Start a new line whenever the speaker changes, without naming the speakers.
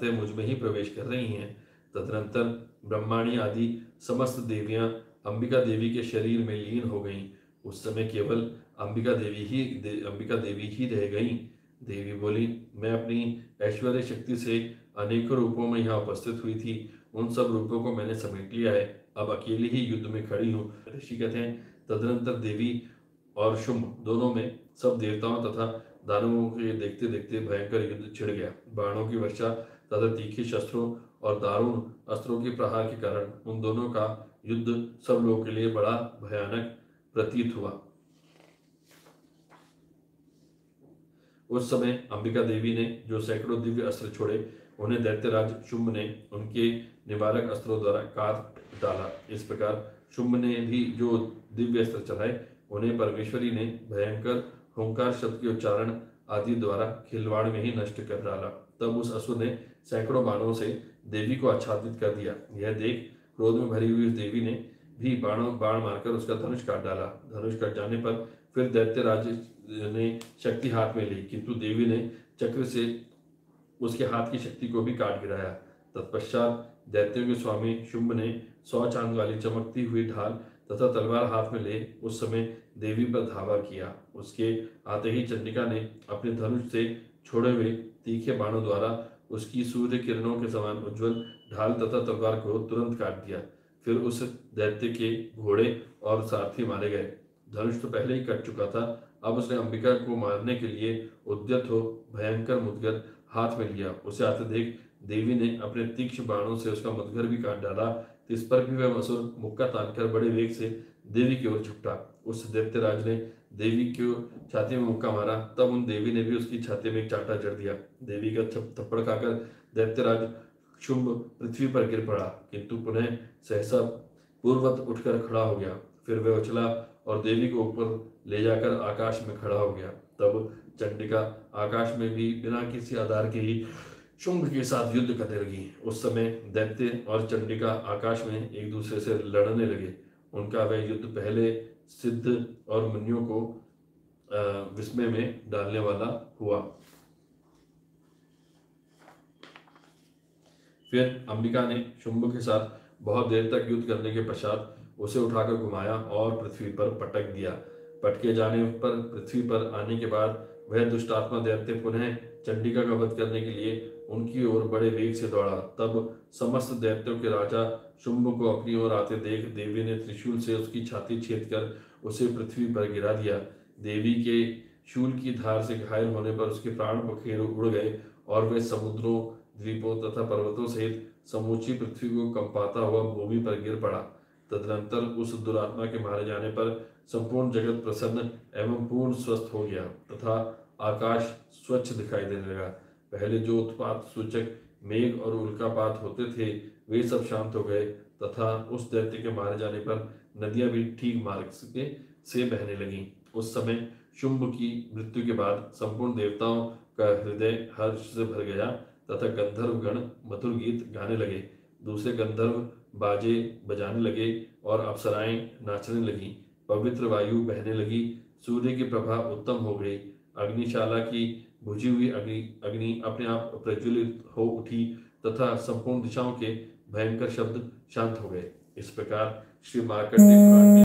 अंततः मुझ में ही प्रवेश कर रही हैं। तदनंतर ब्रह्माणी आदि समस्त देवियां अंबिका देवी के शरीर में लीन हो गईं। उस समय केवल अंबिका देवी ही रह गईं। देवी बोली, मैं अपनी ऐश्वर्य शक्ति से अनेकों रूपों में यहाँ उपस्थित हुई थी, उन सब रूपों को मैंने समेट लिया है, अब अकेली ही युद्ध में खड़ी हूँ। ऋषि कहते हैं, तदनंतर देवी और शुंभ दोनों में सब देवताओं तथा दानवों के देखते देखते भयंकर युद्ध छिड़ गया। बाणों की वर्षा तथा तीखे शस्त्रों और दारुण अस्त्रों के प्रहार के कारण उन दोनों का युद्ध सब लोगों के लिए बड़ा भयानक प्रतीत हुआ। उस समय अंबिका देवी ने जो सैकड़ों दिव्य अस्त्र छोड़े, उन्हें दैत्यराज शुंभ ने उनके निवारक अस्त्रों द्वारा काट डाला। इस प्रकार शुंभ ने भी जो दिव्य अस्त्र चलाए, उन्हें परमेश्वरी ने भयंकर हुंकार शब्द के उच्चारण आदि द्वारा खिलवाड़ में ही नष्ट कर डाला। तब उस असुर ने सैकड़ों बाणों से देवी को आच्छादित कर दिया। यह देख क्रोध में भरी हुई उस देवी ने भी बाण मारकर उसका धनुष काट डाला। धनुष कट जाने पर फिर दैत्यराज ने शक्ति हाथ में ली, किंतु देवी ने चक्र से उसके हाथ की शक्ति को भी काट गिराया। तत्पश्चात दैत्यों के स्वामी शुंभ ने 100 चांद वाली चमकती हुई ढाल तथा तलवार हाथ में ले उस समय देवी पर धावा किया। उसके आते ही चंडिका ने अपने धनुष से छोड़े हुए तीखे बाणों द्वारा उसकी सूर्य किरणों के समान उज्ज्वल ढाल तथा तलवार को तुरंत काट दिया। फिर उस दैत्य के घोड़े और सारथी मारे गए। धनुष तो पहले ही कट चुका था, अब उसने अंबिका को मारने के लिए उद्यत हो भयंकर मुद्गर हाथ में लिया। उसे आते देख देवी ने अपने तीक्ष्ण बाणों से उसका मुद्गर भी काट डाला। इस पर भी वह असुर मुक्का तानकर बड़े वेग से देवी की ओर झपटा। उस दैत्यराज ने देवी की छाती में मुक्का मारा, तब उन देवी ने भी उसकी छाती में एक चांटा जड़ दिया। देवी का थप्पड़ खाकर दैत्यराज शुंभ पृथ्वी पर गिर पड़ा, किंतु पुनः सहसा पूर्ववत उठकर खड़ा हो गया। फिर वह उछला और देवी को ऊपर ले जाकर आकाश में खड़ा हो गया। तब चंडिका आकाश में भी बिना किसी आधार के ही शुंभ के साथ युद्ध करने लगी। उस समय दैत्य और चंडिका आकाश में एक दूसरे से लड़ने लगे। उनका वह युद्ध पहले सिद्ध और मुनियों को विस्मय में डालने वाला हुआ। फिर अंबिका ने शुंभ के साथ बहुत देर तक युद्ध करने के पश्चात उसे उठाकर घुमाया और पृथ्वी पर पटक दिया। पटके जाने पर पृथ्वी पर आने के बाद वह दुष्टात्मा दैत्य पुनः चंडिका का वध करने के लिए उनकी ओर बड़े वेग से दौड़ा। तब समस्त दैत्यों के राजा शुंभ को अपनी ओर आते देख देवी ने त्रिशूल से उसकी छाती छेद कर उसे पृथ्वी पर गिरा दिया। देवी के शूल की धार से घायल होने पर उसके प्राण पखेरु उड़ गए और वह समुद्रों, द्वीपों तथा पर्वतों सहित समूची पृथ्वी को कंपाता हुआ भूमि पर गिर पड़ा। तदनंतर उस दुरात्मा के मारे जाने पर संपूर्ण जगत प्रसन्न एवं पूर्ण स्वस्थ हो गया तथा आकाश स्वच्छ दिखाई देने लगा। पहले जो उत्पात सूचक मेघ और उल्कापात होते थे, वे सब शांत हो गए तथा उस दैत्य के मारे जाने पर नदियां भी ठीक मार्ग से बहने लगीं। उस समय शुंभ की मृत्यु के बाद संपूर्ण देवताओं का हृदय हर्ष से भर गया तथा गंधर्व गण मधुर गीत गाने लगे। दूसरे गंधर्व बाजे बजाने लगे और अप्सराएं नाचने लगीं। पवित्र वायु बहने लगी, सूर्य की प्रभा उत्तम हो गई। अग्निशाला की बुझी हुई अग्नि अपने आप प्रज्वलित हो उठी तथा संपूर्ण दिशाओं के भयंकर शब्द शांत हो गए। इस प्रकार श्री मार्कंडेय पुराण